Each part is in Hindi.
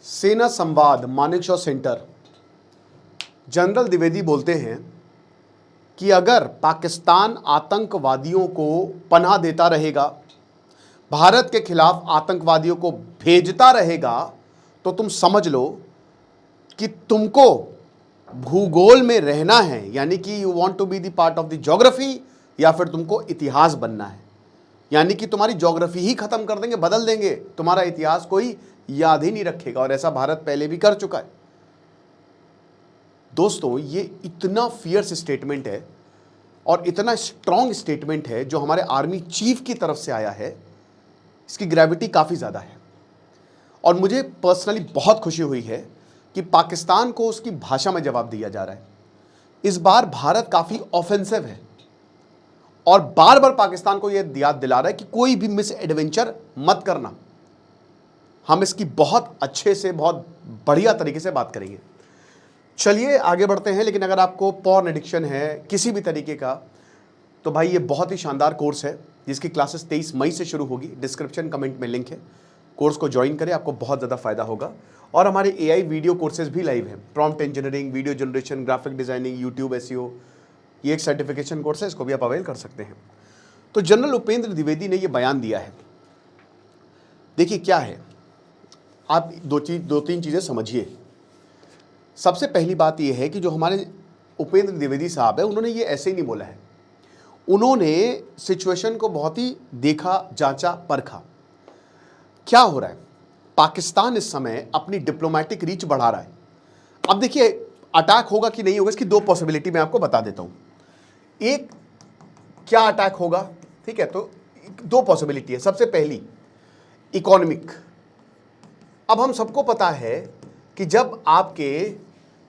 सेना संवाद मानेकशॉ सेंटर। जनरल द्विवेदी बोलते हैं कि अगर पाकिस्तान आतंकवादियों को पनाह देता रहेगा, भारत के खिलाफ आतंकवादियों को भेजता रहेगा, तो तुम समझ लो कि तुमको भूगोल में रहना है, यानी कि you want to be the part of the geography, या फिर तुमको इतिहास बनना है, यानी कि तुम्हारी ज्योग्राफी ही खत्म कर देंगे, बदल देंगे, तुम्हारा इतिहास कोई याद ही नहीं रखेगा। और ऐसा भारत पहले भी कर चुका है। दोस्तों, ये इतना फियर्स स्टेटमेंट है और इतना स्ट्रॉन्ग स्टेटमेंट है जो हमारे आर्मी चीफ की तरफ से आया है, इसकी ग्रेविटी काफ़ी ज़्यादा है। और मुझे पर्सनली बहुत खुशी हुई है कि पाकिस्तान को उसकी भाषा में जवाब दिया जा रहा है। इस बार भारत काफ़ी ऑफेंसिव है और बार बार पाकिस्तान को यह याद दिला रहा है कि कोई भी मिस एडवेंचर मत करना। हम इसकी बहुत अच्छे से, बहुत बढ़िया तरीके से बात करेंगे। चलिए आगे बढ़ते हैं। लेकिन अगर आपको पॉर्न एडिक्शन है किसी भी तरीके का, तो भाई ये बहुत ही शानदार कोर्स है जिसकी क्लासेस 23 मई से शुरू होगी। डिस्क्रिप्शन कमेंट में लिंक है, कोर्स को ज्वाइन करें, आपको बहुत ज़्यादा फायदा होगा। और हमारे AI वीडियो कोर्सेज भी लाइव हैं, prompt engineering, video generation, graphic designing, YouTube SEO, ये एक सर्टिफिकेशन कोर्स है, इसको भी आप अवेल कर सकते हैं। तो जनरल उपेंद्र द्विवेदी ने ये बयान दिया है। देखिए क्या है, आप दो तीन चीज़ें समझिए। सबसे पहली बात यह है कि जो हमारे उपेंद्र द्विवेदी साहब है, उन्होंने ये ऐसे ही नहीं बोला है। उन्होंने सिचुएशन को बहुत ही देखा, जांचा, परखा। क्या हो रहा है, पाकिस्तान इस समय अपनी डिप्लोमेटिक रीच बढ़ा रहा है। अब देखिए अटैक होगा कि नहीं होगा, इसकी दो पॉसिबिलिटी मैं आपको बता देता हूं। एक, क्या अटैक होगा, ठीक है, तो दो पॉसिबिलिटी है। सबसे पहली इकोनॉमिक। अब हम सबको पता है कि जब आपके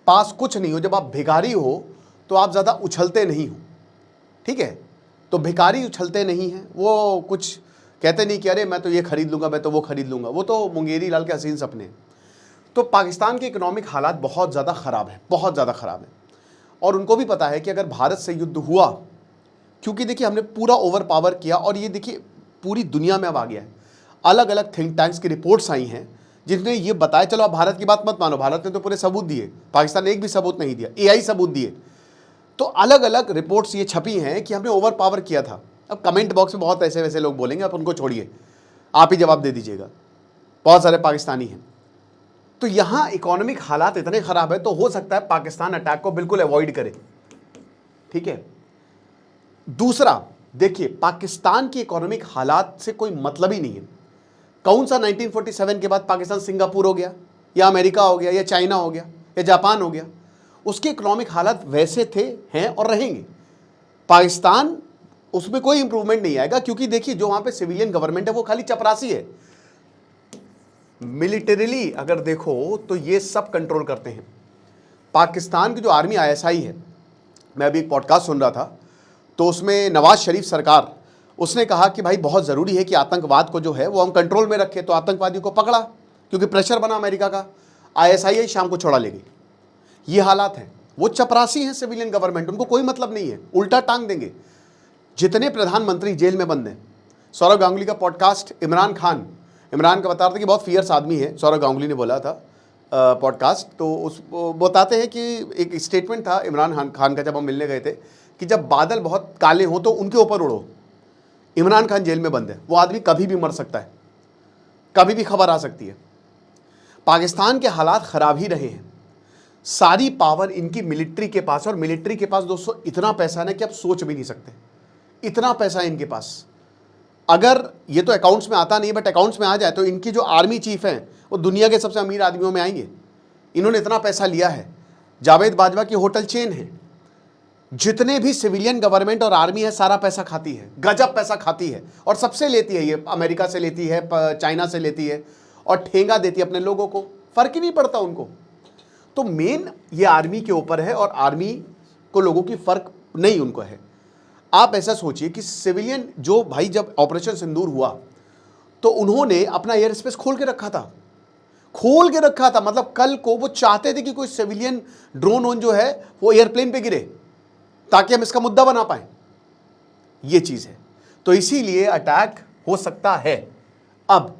पास कुछ नहीं हो, जब आप भिखारी हो, तो आप ज़्यादा उछलते नहीं हो, ठीक है। तो भिखारी उछलते नहीं हैं, वो कुछ कहते नहीं कि अरे मैं तो ये खरीद लूँगा, मैं तो वो खरीद लूँगा, वो तो मुंगेरी लाल के हसीन सपने हैं। तो पाकिस्तान के इकोनॉमिक हालात बहुत ज़्यादा ख़राब है, बहुत ज़्यादा ख़राब है। और उनको भी पता है कि अगर भारत से युद्ध हुआ, क्योंकि देखिए हमने पूरा ओवर पावर किया, और ये देखिए पूरी दुनिया में अब आ गया है। अलग अलग थिंक टैंक्स की रिपोर्ट्स आई हैं जिसने ये बताया, चलो आप भारत की बात मत मानो, भारत ने तो पूरे सबूत दिए, पाकिस्तान ने एक भी सबूत नहीं दिया, AI सबूत दिए। तो अलग अलग रिपोर्ट्स ये छपी हैं कि हमने ओवर पावर किया था। अब कमेंट बॉक्स में बहुत ऐसे वैसे लोग बोलेंगे, आप उनको छोड़िए, आप ही जवाब दे दीजिएगा, बहुत सारे पाकिस्तानी हैं। तो यहाँ इकोनॉमिक हालात इतने ख़राब है, तो हो सकता है पाकिस्तान अटैक को बिल्कुल अवॉइड करे, ठीक है। दूसरा, देखिए पाकिस्तान की इकोनॉमिक हालात से कोई मतलब ही नहीं है। कौन सा 1947 के बाद पाकिस्तान सिंगापुर हो गया, या अमेरिका हो गया, या चाइना हो गया, या जापान हो गया, उसके इकोनॉमिक हालात वैसे थे, हैं और रहेंगे। पाकिस्तान, उसमें कोई इंप्रूवमेंट नहीं आएगा, क्योंकि देखिए जो वहां पे सिविलियन गवर्नमेंट है वो खाली चपरासी है। मिलिटरीली अगर देखो तो ये सब कंट्रोल करते हैं। पाकिस्तान की जो आर्मी ISI है, मैं अभी एक पॉडकास्ट सुन रहा था, तो उसमें नवाज शरीफ सरकार, उसने कहा कि भाई बहुत ज़रूरी है कि आतंकवाद को जो है वो हम कंट्रोल में रखें। तो आतंकवादियों को पकड़ा, क्योंकि प्रेशर बना अमेरिका का, ISI शाम को छोड़ा ले गई। ये हालात हैं। वो चपरासी हैं सिविलियन गवर्नमेंट, उनको कोई मतलब नहीं है, उल्टा टांग देंगे। जितने प्रधानमंत्री जेल में बंद हैं, सौरव गांगुली का पॉडकास्ट, इमरान का बता रहा था कि बहुत फियर्स आदमी है, सौरव गांगुली ने बोला था पॉडकास्ट। तो उस वो बताते हैं कि एक स्टेटमेंट था इमरान खान का, जब हम मिलने गए थे, कि जब बादल बहुत काले हों तो उनके ऊपर उड़ो। इमरान खान जेल में बंद है, वो आदमी कभी भी मर सकता है, कभी भी खबर आ सकती है। पाकिस्तान के हालात ख़राब ही रहे हैं। सारी पावर इनकी मिलिट्री के पास, और मिलिट्री के पास दोस्तों इतना पैसा है कि आप सोच भी नहीं सकते, इतना पैसा है इनके पास। अगर ये तो अकाउंट्स में आता नहीं, बट अकाउंट्स में आ जाए तो इनकी जो आर्मी चीफ हैं वो दुनिया के सबसे अमीर आदमियों में आएंगे। इन्होंने इतना पैसा लिया है। जावेद बाजवा की होटल चेन है, जितने भी सिविलियन गवर्नमेंट और आर्मी है सारा पैसा खाती है, गजब पैसा खाती है, और सबसे लेती है। ये अमेरिका से लेती है, चाइना से लेती है, और ठेंगा देती है अपने लोगों को, फर्क ही नहीं पड़ता उनको। तो मेन ये आर्मी के ऊपर है, और आर्मी को लोगों की फर्क नहीं उनको है। आप ऐसा सोचिए कि सिविलियन जो भाई, जब ऑपरेशन सिंदूर हुआ तो उन्होंने अपना एयर स्पेस खोल के रखा था, मतलब कल को वो चाहते थे कि कोई सिविलियन ड्रोन ऑन जो है वो एयरप्लेन पे गिरे, ताकि हम इसका मुद्दा बना पाए। ये चीज है, तो इसीलिए अटैक हो सकता है। अब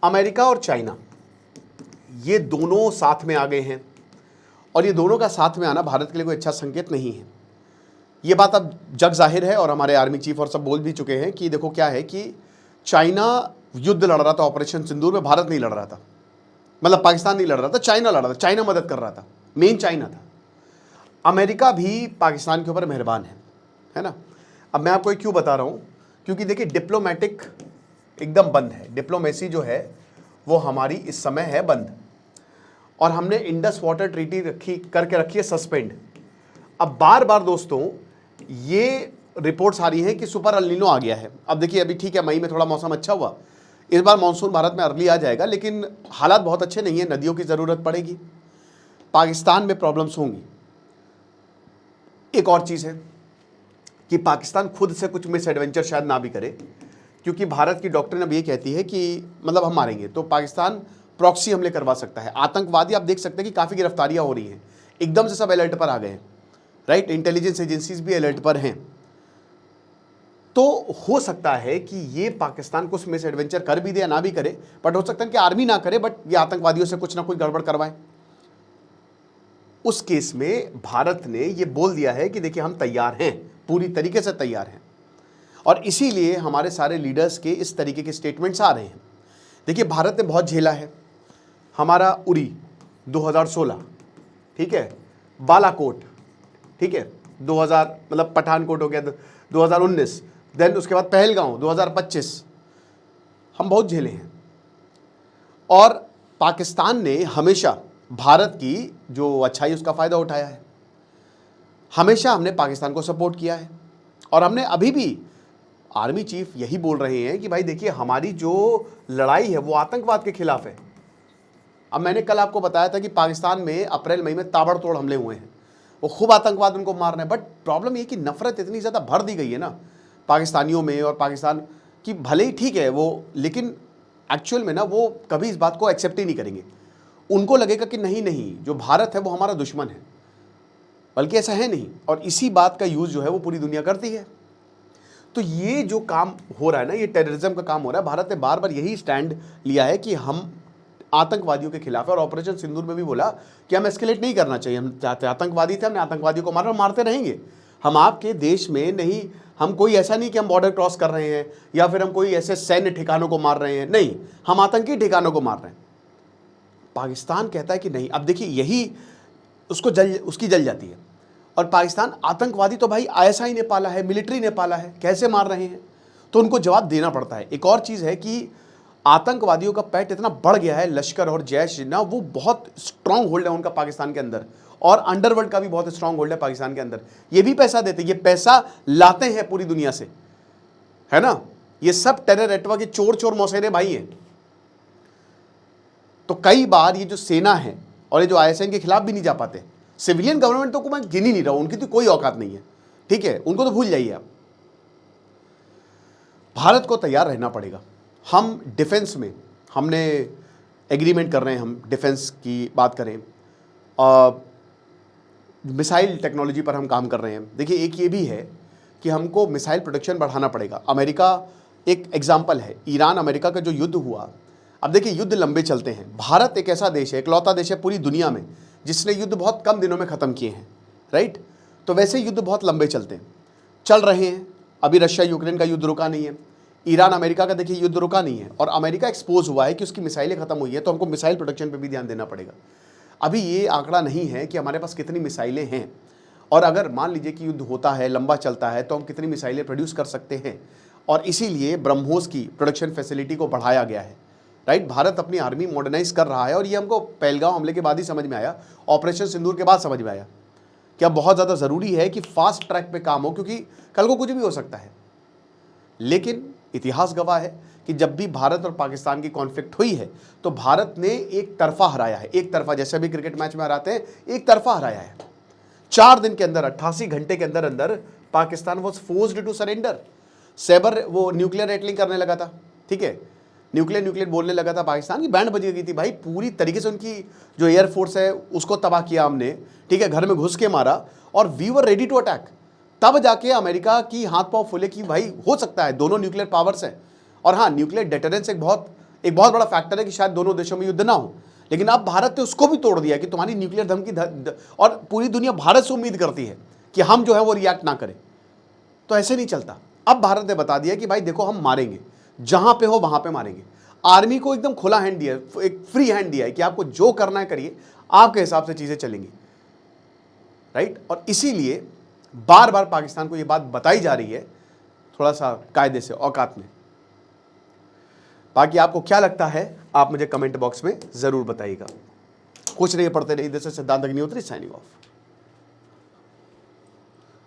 अमेरिका और चाइना, ये दोनों साथ में आ गए हैं और ये दोनों का साथ में आना भारत के लिए कोई अच्छा संकेत नहीं है। ये बात अब जग जाहिर है और हमारे आर्मी चीफ और सब बोल भी चुके हैं कि देखो क्या है कि चाइना युद्ध लड़ रहा था ऑपरेशन सिंदूर में, भारत नहीं लड़ रहा था, मतलब पाकिस्तान नहीं लड़ रहा था, चाइना लड़ रहा था, चाइना मदद कर रहा था, मेन चाइना था। अमेरिका भी पाकिस्तान के ऊपर मेहरबान है ना। अब मैं आपको क्यों बता रहा हूँ, क्योंकि देखिए डिप्लोमेटिक एकदम बंद है, डिप्लोमेसी जो है वो हमारी इस समय है बंद, और हमने इंडस वाटर ट्रीटी रखी है सस्पेंड। अब बार बार दोस्तों ये रिपोर्ट्स आ रही हैं कि सुपर एल नीनो आ गया है। अब देखिए अभी ठीक है, मई में थोड़ा मौसम अच्छा हुआ, इस बार मानसून भारत में अर्ली आ जाएगा, लेकिन हालात बहुत अच्छे नहीं है, नदियों की ज़रूरत पड़ेगी, पाकिस्तान में प्रॉब्लम्स होंगी। एक और चीज़ है कि पाकिस्तान खुद से कुछ मिस एडवेंचर शायद ना भी करे, क्योंकि भारत की डॉक्ट्रिन अब ये कहती है कि मतलब हम मारेंगे तो पाकिस्तान प्रॉक्सी हमले करवा सकता है। आतंकवादी आप देख सकते हैं कि काफ़ी गिरफ्तारियां हो रही हैं, एकदम से सब अलर्ट पर आ गए हैं, राइट, इंटेलिजेंस एजेंसीज भी अलर्ट पर हैं। तो हो सकता है कि ये पाकिस्तान कुछ मिस एडवेंचर कर भी दे या ना भी करे, बट हो सकता है कि आर्मी ना करे, बट ये आतंकवादियों से कुछ ना कुछ गड़बड़ करवाए। उस केस में भारत ने ये बोल दिया है कि देखिए हम तैयार हैं, पूरी तरीके से तैयार हैं, और इसीलिए हमारे सारे लीडर्स के इस तरीके के स्टेटमेंट्स आ रहे हैं। देखिए भारत ने बहुत झेला है, हमारा उरी 2016, ठीक है, बालाकोट, ठीक है, 2000 मतलब पठानकोट हो गया 2019, देन उसके बाद पहलगांव 2025, हम बहुत झेले हैं। और पाकिस्तान ने हमेशा भारत की जो अच्छाई उसका फ़ायदा उठाया है, हमेशा हमने पाकिस्तान को सपोर्ट किया है, और हमने अभी भी आर्मी चीफ यही बोल रहे हैं कि भाई देखिए हमारी जो लड़ाई है वो आतंकवाद के खिलाफ है। अब मैंने कल आपको बताया था कि पाकिस्तान में अप्रैल मई में ताबड़तोड़ हमले हुए हैं, वो खूब आतंकवाद उनको मार रहे हैं, बट प्रॉब्लम ये कि नफरत इतनी ज़्यादा भर दी गई है ना पाकिस्तानियों में, और पाकिस्तान की भले ही ठीक है वो, लेकिन एक्चुअल में ना वो कभी इस बात को एक्सेप्ट ही नहीं करेंगे। उनको लगेगा कि नहीं नहीं, जो भारत है वो हमारा दुश्मन है, बल्कि ऐसा है नहीं, और इसी बात का यूज़ जो है वो पूरी दुनिया करती है। तो ये जो काम हो रहा है ना, ये टेररिज्म का काम हो रहा है। भारत ने बार बार यही स्टैंड लिया है कि हम आतंकवादियों के खिलाफ है, और ऑपरेशन सिंदूर में भी बोला कि हम एस्केलेट नहीं करना चाहिए, हम चाहते आतंकवादी थे, हमने आतंकवादियों को मारा, मारते रहेंगे, हम आपके देश में नहीं, हम कोई ऐसा नहीं कि हम बॉर्डर क्रॉस कर रहे हैं या फिर हम कोई ऐसे सैन्य ठिकानों को मार रहे हैं, नहीं, हम आतंकी ठिकानों को मार रहे हैं। पाकिस्तान कहता है कि नहीं। अब देखिए यही उसकी जल जाती है, और पाकिस्तान आतंकवादी तो भाई आईएसआई ने पाला है, मिलिट्री ने पाला है, कैसे मार रहे हैं, तो उनको जवाब देना पड़ता है। एक और चीज़ है कि आतंकवादियों का पैठ इतना बढ़ गया है, लश्कर और जैश ना, वो बहुत स्ट्रांग होल्ड है उनका पाकिस्तान के अंदर, और अंडरवर्ल्ड का भी बहुत स्ट्रांग होल्ड है पाकिस्तान के अंदर। ये भी पैसा देते, ये पैसा लाते हैं पूरी दुनिया से, है ना, ये सब टेरर नेटवर्क के चोर चोर मौसेरे भाई हैं। तो कई बार ये जो सेना है और ये जो आईएसआई के खिलाफ भी नहीं जा पाते, सिविलियन गवर्नमेंट तो को मैं गिन ही नहीं रहा हूं, उनकी तो कोई औकात नहीं है, ठीक है, उनको तो भूल जाइए आप। भारत को तैयार रहना पड़ेगा। हम डिफेंस में हमने एग्रीमेंट कर रहे हैं, हम डिफेंस की बात करें, मिसाइल टेक्नोलॉजी पर हम काम कर रहे हैं। देखिए एक ये भी है कि हमको मिसाइल प्रोडक्शन बढ़ाना पड़ेगा। अमेरिका एक एग्जाम्पल है, ईरान अमेरिका का जो युद्ध हुआ, अब देखिए युद्ध लंबे चलते हैं। भारत एक ऐसा देश है, इकलौता देश है पूरी दुनिया में जिसने युद्ध बहुत कम दिनों में ख़त्म किए हैं, राइट। तो वैसे युद्ध बहुत लंबे चलते हैं, चल रहे हैं। अभी रशिया यूक्रेन का युद्ध रुका नहीं है, ईरान अमेरिका का देखिए युद्ध रुका नहीं है, और अमेरिका एक्सपोज हुआ है कि उसकी मिसाइलें ख़त्म हुई है, तो हमको मिसाइल प्रोडक्शन पर भी ध्यान देना पड़ेगा। अभी ये आंकड़ा नहीं है कि हमारे पास कितनी मिसाइलें हैं, और अगर मान लीजिए कि युद्ध होता है, लंबा चलता है, तो हम कितनी मिसाइलें प्रोड्यूस कर सकते हैं, और इसीलिए ब्रह्मोस की प्रोडक्शन फैसिलिटी को बढ़ाया गया है, राइट। भारत अपनी आर्मी मॉडर्नाइज कर रहा है, और ये हमको पहलगांव हमले के बाद ही समझ में आया, ऑपरेशन सिंदूर के बाद समझ में आया कि अब बहुत ज़्यादा ज़रूरी है कि फास्ट ट्रैक पे काम हो, क्योंकि कल को कुछ भी हो सकता है। लेकिन इतिहास गवाह है कि जब भी भारत और पाकिस्तान की कॉन्फ्लिक्ट हुई है तो भारत ने एक तरफा हराया है, एक तरफा, जैसे भी क्रिकेट मैच में हराते हैं, एक तरफा हराया है। 4 दिन के अंदर, 88 घंटे के अंदर अंदर Pakistan was forced to surrender. सैबर वो न्यूक्लियर रेटलिंग करने लगा था, ठीक है, न्यूक्लियर बोलने लगा था, पाकिस्तान की बैंड बज गई थी भाई, पूरी तरीके से उनकी जो एयरफोर्स है उसको तबाह किया हमने, ठीक है, घर में घुस के मारा, और we were ready to attack. तब जाके अमेरिका की हाथ पांव फूले कि भाई हो सकता है, दोनों न्यूक्लियर पावर्स हैं, और हाँ न्यूक्लियर डेटरेंस एक बहुत बड़ा फैक्टर है कि शायद दोनों देशों में युद्ध ना हो, लेकिन अब भारत ने उसको भी तोड़ दिया कि तुम्हारी न्यूक्लियर धमकी और पूरी दुनिया भारत से उम्मीद करती है कि हम जो है वो रिएक्ट ना करें। तो ऐसे नहीं चलता। अब भारत ने बता दिया कि भाई देखो हम मारेंगे, जहां पे हो वहां पे मारेंगे। आर्मी को एकदम खुला हैंड दिया, एक फ्री हैंड दिया है कि आपको जो करना है करिए, आपके हिसाब से चीजें चलेंगी, राइट। और इसीलिए बार बार पाकिस्तान को यह बात बताई जा रही है, थोड़ा सा कायदे से, औकात में। बाकी आपको क्या लगता है आप मुझे कमेंट बॉक्स में जरूर बताइएगा। कुछ नहीं, पढ़ते रहिए। सिद्धांत अग्निहोत्री साइनिंग ऑफ।